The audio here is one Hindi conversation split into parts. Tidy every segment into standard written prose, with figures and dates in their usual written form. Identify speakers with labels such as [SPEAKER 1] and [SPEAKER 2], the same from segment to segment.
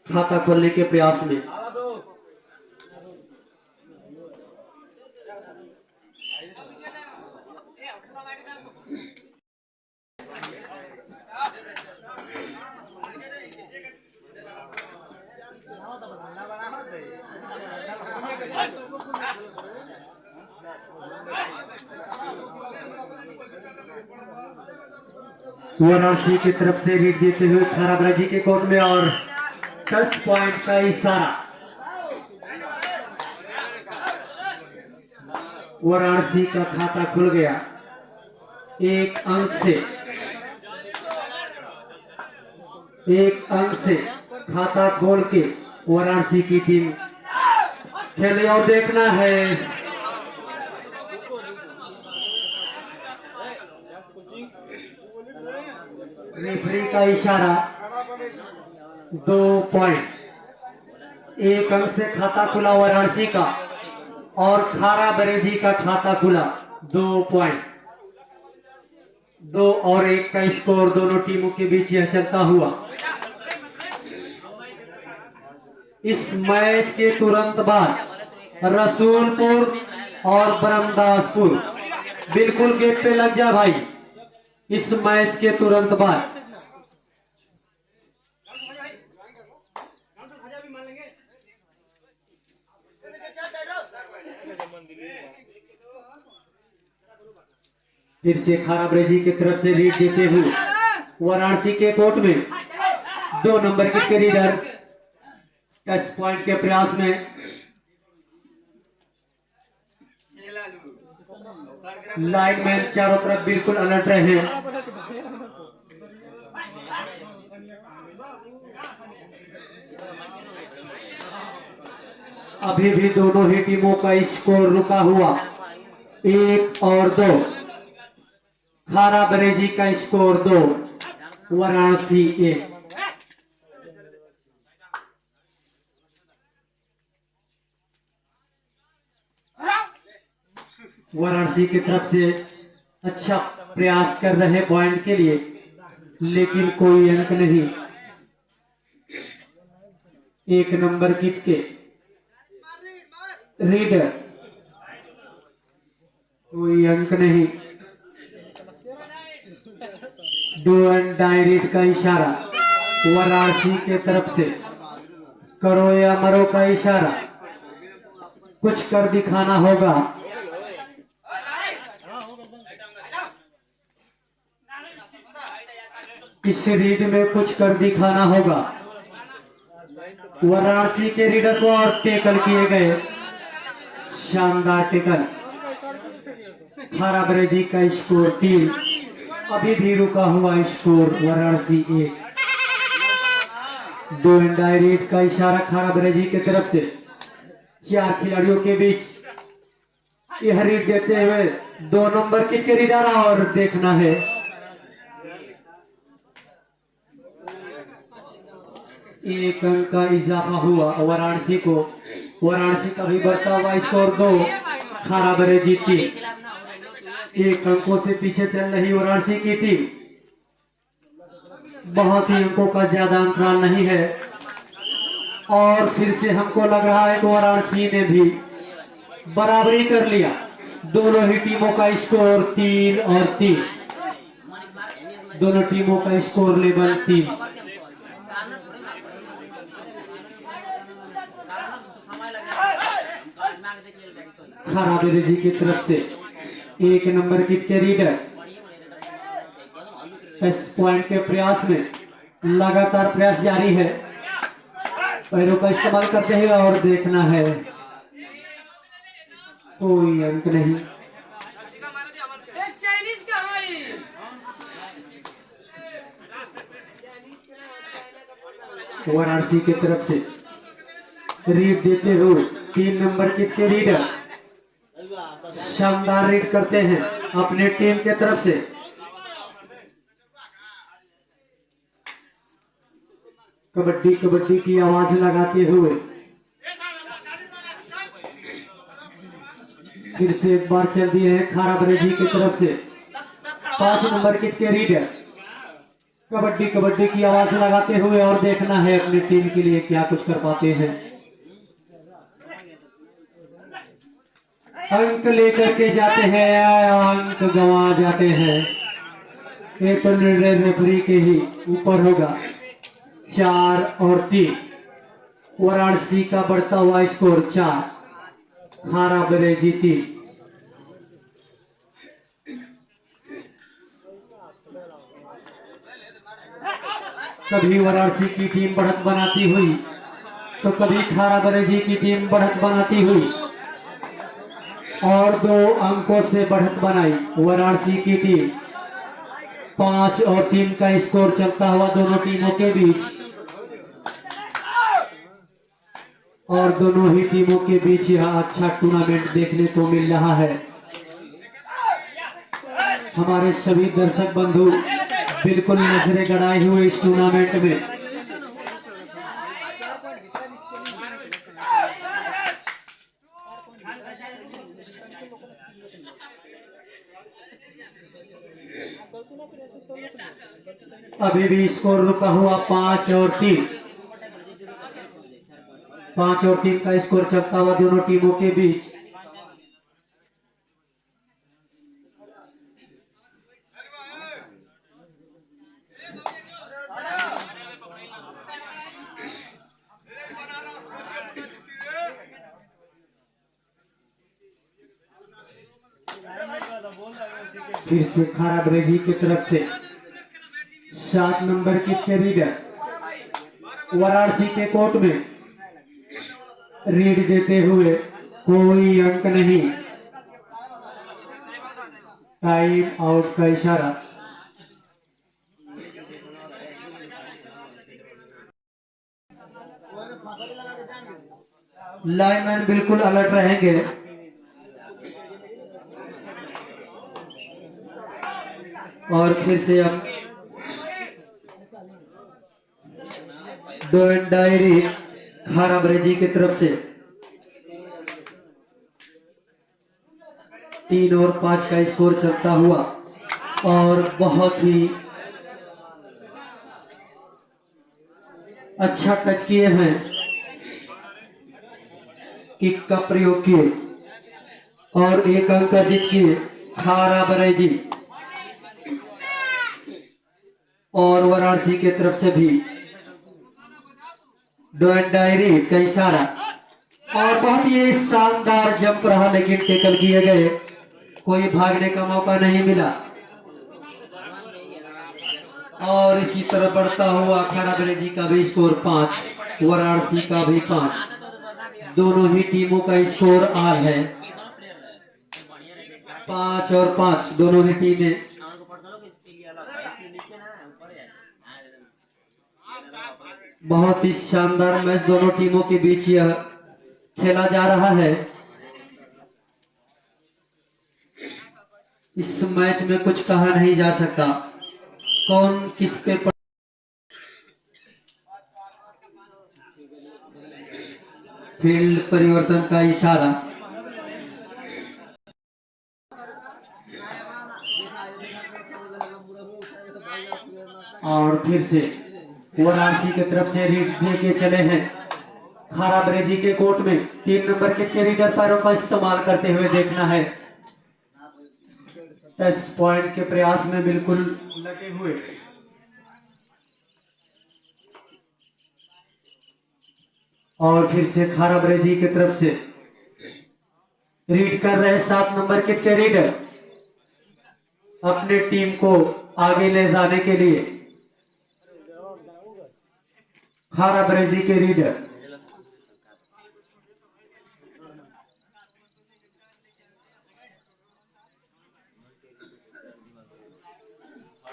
[SPEAKER 1] खाता खोलने के प्रयास में। वाराणसी की तरफ से रीड देते हुए खाराबराजी के कोर्ट में और 10 पॉइंट का इशारा। वाराणसी का खाता खुल गया एक अंक से खाता खोल के वाराणसी की टीम खेले और देखना है रेफरी का इशारा। 2 पॉइंट। एक अंक से खाता खुला वाराणसी का और खाराबरेजी का खाता खुला 2 पॉइंट। 2 और 1 का स्कोर दोनों टीमों के बीच यह चलता हुआ। इस मैच के तुरंत बाद रसूलपुर और ब्रह्मदासपुर, बिल्कुल गेट पे लग जा भाई। इस मैच के तुरंत बाद फिर से खाराबरेजी की तरफ से लीड देते हुए वाराणसी के कोर्ट में 2 नंबर के रीडर टच पॉइंट के प्रयास में। लाइनमैन चारों तरफ बिल्कुल अलर्ट रहे। अभी भी दोनों ही टीमों का स्कोर रुका हुआ 1 और 2। खाराबरेजी का स्कोर 2, वाराणसी 1। वाराणसी की तरफ से अच्छा प्रयास कर रहे पॉइंट के लिए, लेकिन कोई अंक नहीं। 1 नंबर किट के रीडर, कोई अंक नहीं। डू एंड डाई रीड का इशारा वाराणसी के तरफ से। करो या मरो का इशारा, कुछ कर दिखाना होगा। इस रीड में कुछ कर दिखाना होगा। वाराणसी के रीडर को और टेकल किए गए, शानदार टेकल। खाराबरेजी का स्कोर 3, अभी भी रुका हुआ score Varanasi 1। Do and die raid का इशारा खाराबरेजी की तरफ से। 4 खिलाड़ियों के बीच यह रीड देते हुए 2 नंबर किट के रीडर और देखना है एक अंक का इजाफा हुआ वाराणसी को। वाराणसी का भी बढ़ता हुआ स्कोर 2, खाराबरेजी 3। 1 अंकों से पीछे चल रही वाराणसी की टीम। बहुत ही अंकों का ज्यादा अंतराल नहीं है और फिर से हमको लग रहा है कि वाराणसी ने भी बराबरी कर लिया। दोनों ही टीमों का स्कोर 3 और 3। दोनों टीमों का स्कोर लेवल 3। खाराबरेजी की तरफ से 1 नंबर किट के रीडर इस पॉइंट के प्रयास में लगातार प्रयास जारी है। पैरों का इस्तेमाल करते हैं और देखना है, कोई अंक नहीं। वाराणसी की तरफ से रीड देते हुए 3 नंबर किट के रीडर शानदार रीड करते हैं अपने टीम के तरफ से। कबड्डी कबड्डी की आवाज लगाते हुए फिर से एक बार चल दिए हैं खाराबरेजी की तरफ से 5 नंबर किट के रीडर। कबड्डी कबड्डी की आवाज लगाते हुए और देखना है अपनी टीम के लिए क्या कुछ कर पाते हैं। अंक लेकर के जाते हैं या अंक गंवा जाते हैं, ये तो निर्णय रेफरी के ही ऊपर होगा। 4 और 3, वाराणसी का बढ़ता हुआ स्कोर 4, खारा बरेजी 3। कभी वाराणसी की टीम बढ़त बनाती हुई तो कभी खारा बरेजी की टीम बढ़त बनाती हुई, और 2 अंकों से बढ़त बनाई वाराणसी की टीम। 5 और 3 का स्कोर चलता हुआ दोनों टीमों के बीच, और दोनों ही टीमों के बीच यह अच्छा टूर्नामेंट देखने को मिल रहा है। हमारे सभी दर्शक बंधु बिल्कुल नजरें गड़ाए हुए इस टूर्नामेंट में। अभी भी स्कोर रुका हुआ 5 और 3, 5 और 3 का स्कोर चलता हुआ दोनों टीमों के बीच। फिर से खारा बरेजी की तरफ से 7 नंबर की कैरियर वाराणसी के कोर्ट में रीड देते हुए कोई अंक नहीं, टाइम आउट का इशारा। लाइनमैन बिल्कुल अलर्ट रहेंगे। और फिर से अब डो एंड डायरी खारा बरेजी की तरफ से 3 और 5 का स्कोर चलता हुआ, और बहुत ही अच्छा टच किए हैं, किक का प्रयोग किए और 1 अंक अर्जित किए खारा बरेजी। और वाराणसी की तरफ से भी डो एंड डायरी का इशारा, और बहुत ही शानदार जंप रहा, लेकिन टेकल किए गए, कोई भागने का मौका नहीं मिला। और इसी तरह बढ़ता हुआ खारा बरेजी का भी स्कोर 5, वाराणसी का भी 5, दोनों ही टीमों का स्कोर आर है 5 और 5, दोनों ही टीमें। बहुत ही शानदार मैच दोनों टीमों के बीच यह खेला जा रहा है। इस मैच में कुछ कहा नहीं जा सकता, कौन किस पे फील्ड परिवर्तन का इशारा। और फिर से वाराणसी की तरफ से रीड दे के चले हैं खारा बरेजी के कोर्ट में। 3 नंबर के कैरियर पैरों का इस्तेमाल करते हुए देखना है, टच पॉइंट के प्रयास में बिल्कुल लगे हुए। और फिर से खारा बरेजी की तरफ से रीड कर रहे 7 नंबर के कैरियर अपने टीम को आगे ले जाने के लिए। खारा बरेजी के रीडर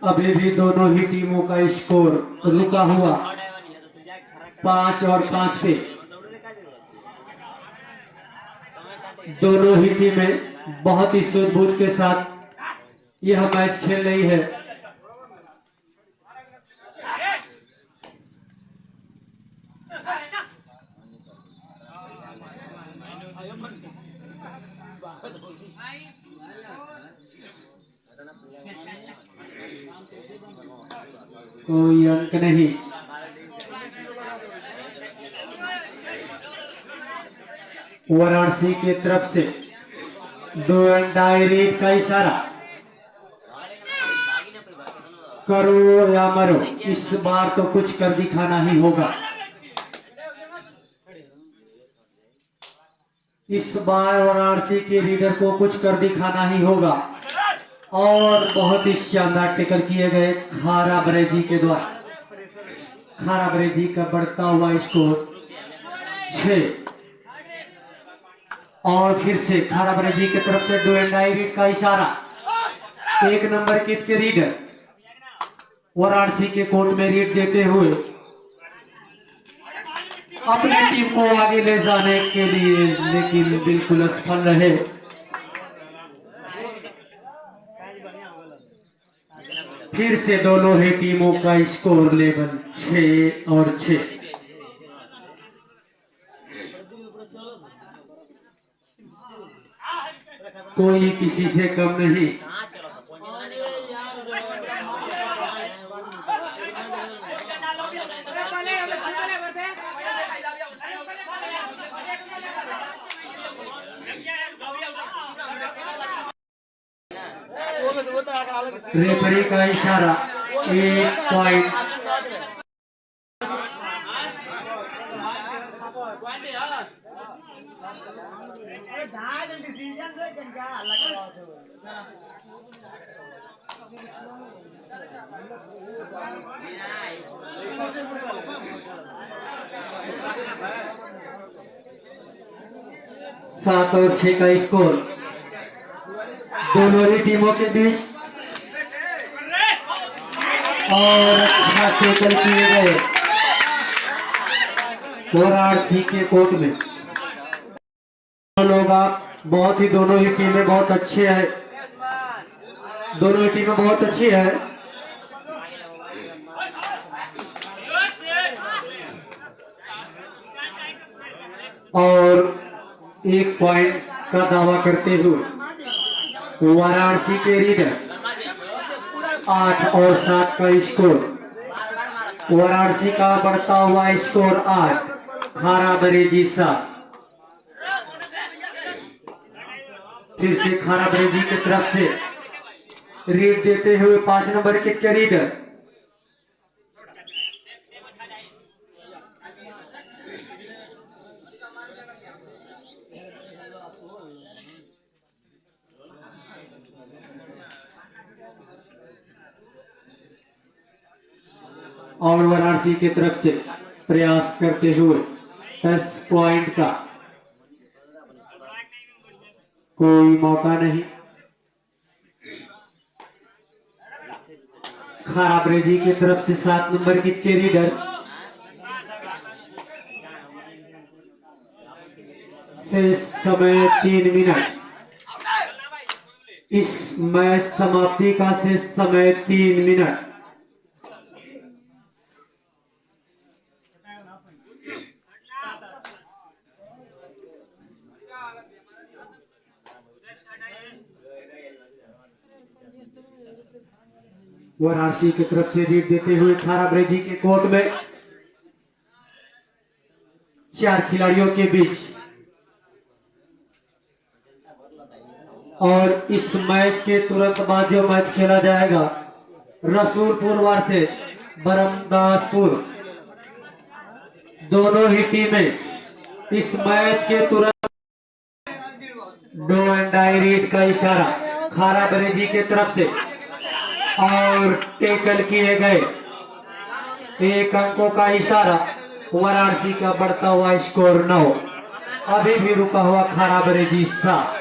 [SPEAKER 1] अभी भी दोनों ही टीमों का स्कोर रुका हुआ 5 और 5 पे। दोनों ही टीमें बहुत ही सूझबूझ के साथ यह मैच खेल रही है। कोई अंक नहीं। वाराणसी की तरफ से डू एंड डाई रीड का इशारा, करो या मरो, इस बार तो कुछ कर दिखाना ही होगा। इस बार वाराणसी के लीडर को कुछ कर दिखाना ही होगा। और बहुत ही शानदार टेकल किए गए खारा बरेजी के द्वारा। खारा बरेजी का बढ़ता हुआ स्कोर 6। और फिर से खारा बरेजी की तरफ से डू एंड डाई रीड का इशारा। 1 नंबर किट के रीडर वाराणसी के कोर्ट में रीड देते हुए अपनी टीम को आगे ले जाने के लिए, लेकिन बिल्कुल असफल रहे। फिर से दोनों ही टीमों का स्कोर लेवल 6 और 6। कोई किसी से कम नहीं। रेफरी का इशारा, 1 पॉइंट। सात और 6 का स्कोर दोनों ही टीमों के बीच। और अच्छा टैकल किए गए वाराणसी के कोर्ट में। लोग आप बहुत ही, दोनों ही टीमें बहुत अच्छे हैं, दोनों ही टीमें बहुत अच्छी है। और 1 पॉइंट का दावा करते हुए वाराणसी के लीडर 8 और 7 का स्कोर। वाराणसी का बढ़ता हुआ स्कोर 8, खारा बरेजी 7। फिर से खारा बरेजी की तरफ से रीड देते हुए 5 नंबर किट के रीडर और वाराणसी की तरफ से प्रयास करते हुए 10 पॉइंट का कोई मौका नहीं। खारा बरेजी की तरफ से 7 नंबर किट के रीडर से समय 3 मिनट। इस मैच समाप्ति का शेष समय 3 मिनट। वाराणसी की तरफ से रीड देते हुए खारा बरेजी के कोर्ट में 4 खिलाड़ियों के बीच। और इस मैच के तुरंत बाद जो मैच खेला जाएगा रसूलपुर वर्सेस बरमदासपुर, दोनों ही टीमें इस मैच के तुरंत डू एंड डाई रीड का इशारा खारा बरेजी की तरफ से और टेकल किए गए 1 अंकों का इशारा। वाराणसी का बढ़ता हुआ स्कोर 9, अभी भी रुका हुआ खारा बरेजी 7।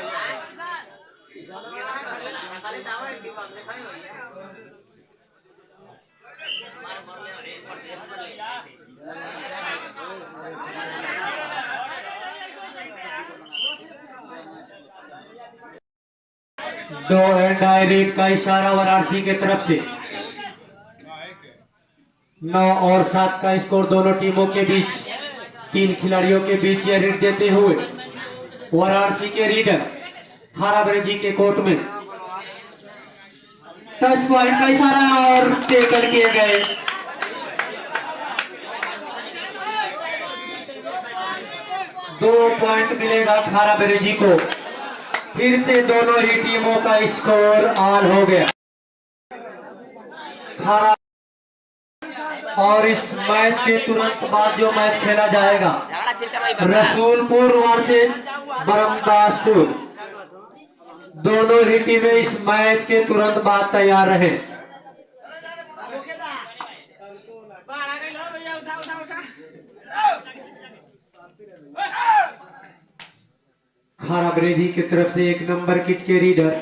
[SPEAKER 1] डू एंड डाई रीड का इशारा वाराणसी की तरफ से। 9 और 7 का स्कोर दोनों टीमों के बीच, 3 खिलाड़ियों के बीच यह रीड देते हुए वाराणसी के रीडर खारा बरेजी के कोर्ट में 10 पॉइंट का इशारा और टेकल किए गए 2 पॉइंट मिलेगा खारा बेरेजी को। फिर से दोनों ही टीमों का स्कोर ऑल हो गया। खारा और इस मैच के तुरंत बाद जो मैच खेला जाएगा रसूलपुर वर्सेस बरमदासपुर, दोनों ही टीमें इस मैच के तुरंत बाद तैयार रहे। खारा बेरेजी की तरफ से 1 नंबर किट के रीडर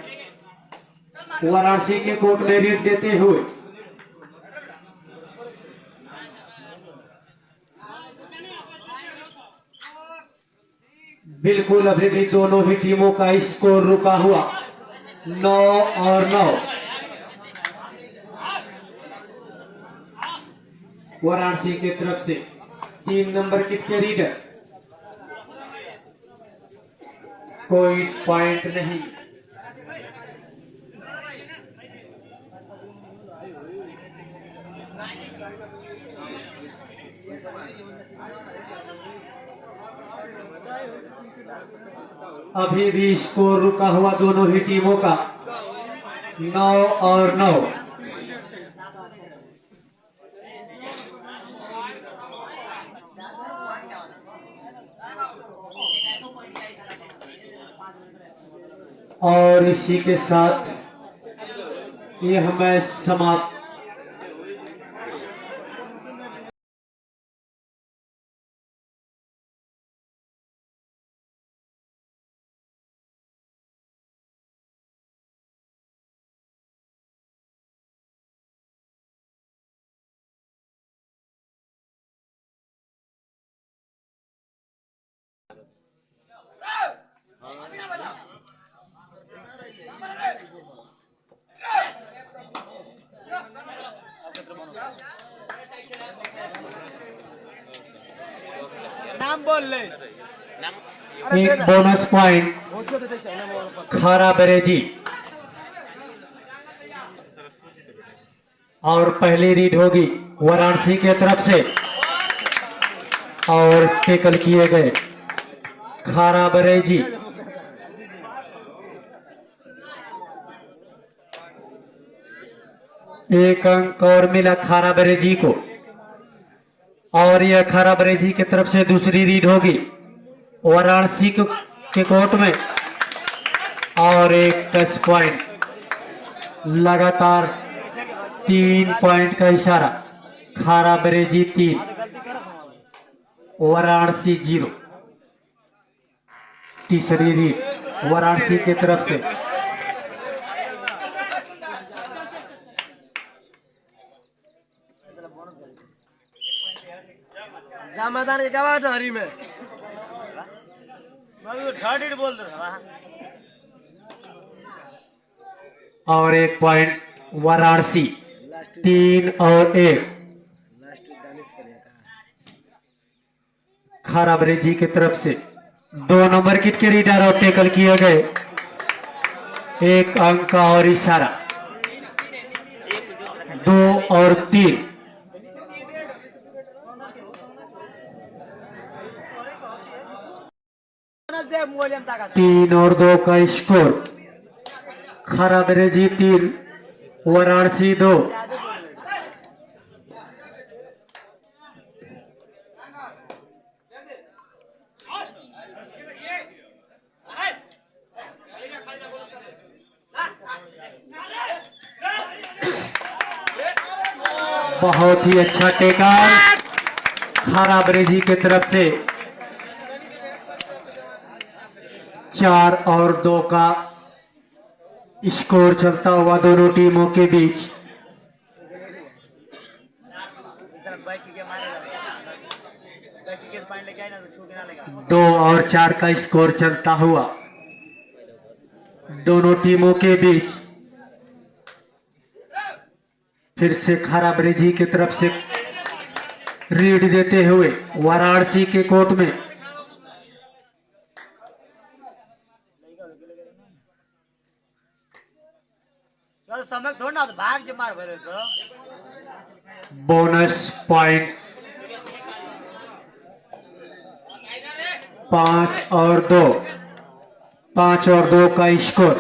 [SPEAKER 1] वाराणसी के कोर्ट में रीड देते हुए बिल्कुल अभी भी दोनों ही टीमों का स्कोर रुका हुआ 9 और 9। वाराणसी की तरफ से 3 नंबर किट के रीडर, कोई पॉइंट नहीं। अभी भी स्कोर रुका हुआ दोनों ही टीमों का 9 और 9। और इसी के साथ यह मैच समाप्त।
[SPEAKER 2] नाम बोल ले।
[SPEAKER 1] एक बोनस पॉइंट खारा बेरेजी। और पहली रीड होगी वाराणसी के तरफ से और टेकल किए गए खारा बेरेजी। एक अंक और मिला खारा बेरेजी को। और यह खारा बेरेजी की तरफ से दूसरी रीड होगी वाराणसी के कोर्ट में। और एक टच पॉइंट, लगातार 3 पॉइंट का इशारा। खारा बेरेजी 3 वाराणसी 0। तीसरी रीड वाराणसी की तरफ से।
[SPEAKER 2] मैदान के क्या हरी में बोल दो।
[SPEAKER 1] और एक पॉइंट वाराणसी 3 और 1। खारा बेरेजी की तरफ से 2 नंबर किट के रीडर और टेकल किए गए। 1 अंक का और इशारा। 2 और 3। 3 और 2 का स्कोर। खारा बेरेजी 3 वाराणसी 2। बहुत ही अच्छा टेकल खारा बेरेजी की तरफ से। 4 और 2 का स्कोर चलता हुआ दोनों टीमों के बीच। 2 और 4 का स्कोर चलता हुआ दोनों टीमों के बीच। फिर से खारा बेरेजी की तरफ से रीड देते हुए वाराणसी के कोर्ट में।
[SPEAKER 2] समय थोड़ा भाग जे मार भरे तो
[SPEAKER 1] बोनस पॉइंट 5 और 2 का स्कोर।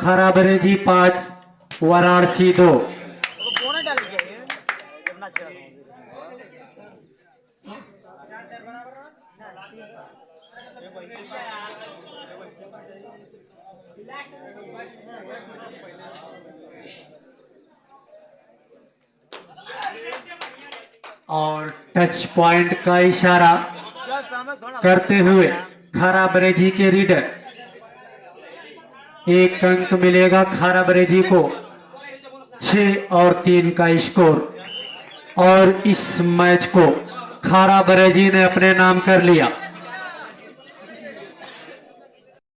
[SPEAKER 1] खराबरेजी 5 वाराणसी 2।
[SPEAKER 2] वो कौन डाल के ये कितना अच्छा
[SPEAKER 1] और टच पॉइंट का इशारा
[SPEAKER 2] चल समय थोड़ा
[SPEAKER 1] करते हुए खराबरेजी के रीडर 1 अंक मिलेगा खराबरेजी को। 6 और 3 का स्कोर और इस मैच को खराबरेजी ने अपने नाम कर लिया।